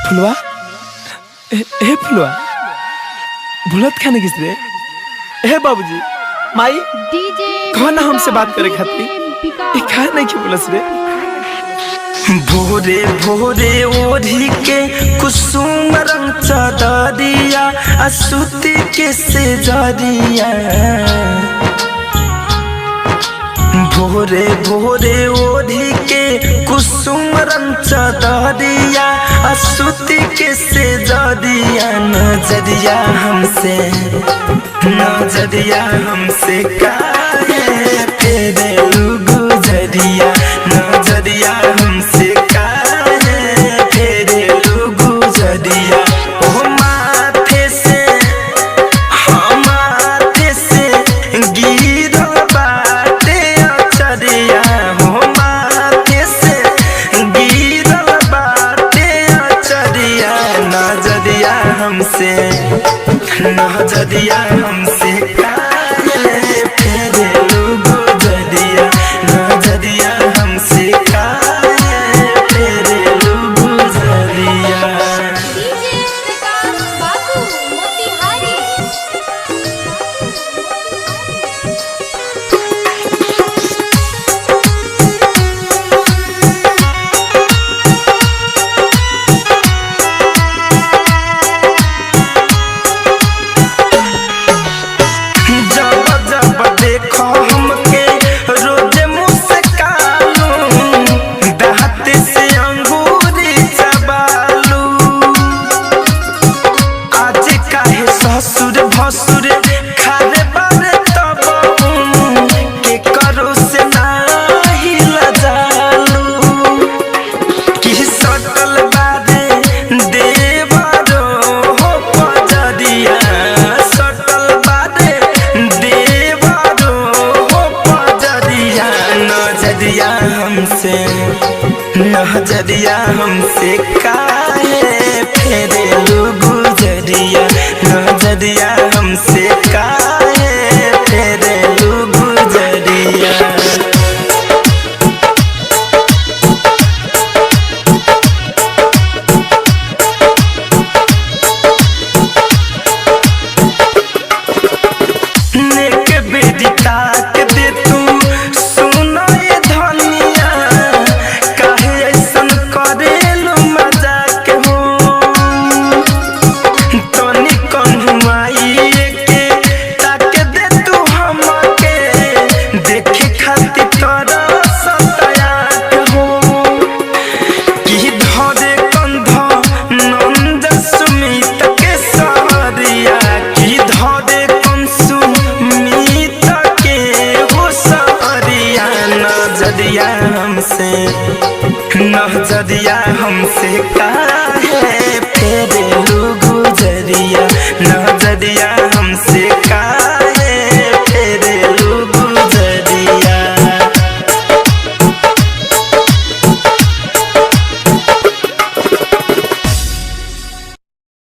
फुलवा ए फुलवा भूलत खाने किस रे ए बाबूजी माई कौन हमसे बात करे खाती खाए नहीं क्यों बोलस रे। भोरे भोरे ओढ़ी के कुसुम रंग चदरिया असुती के से जरिया। भोरे भोरे ओढ़ी के कुसुम रंग चदरिया असुती के से जरिया। नजरिया हमसे काहे तेरे गुजरिया। नजरिया हमसे काहे तेरे गुजरिया। ओ माथे से गिरल बाटे अचरिया। हो माथे से गिरल बाटे अचरिया। नजरिया हमसे काहे तेरे गुजरिया। नजरिया हमसे काहे तेरे गुजरिया। भसुर खारे बारे तब के करो से नाही लजालू कि सटल बारे देवरो हो पजरिया। सटल बारे देवरो हो पजरिया। नजरिया हमसे काहे फेरे गुजरिया। नजरिया हमसे काहे तेरे गुजरिया। नेक बेदी ताक दे तू सुनो ये धनिया। काहे ऐसन करेलू मजाक हो। तनी कन्हुआई के ताक दे तू हमके देखे खातिर तोरा सतायाक हो। कि धरे कंध नंद सुमित के सहरिया। कि धरे कंसुमित के हो सहरिया। नजरिया हमसे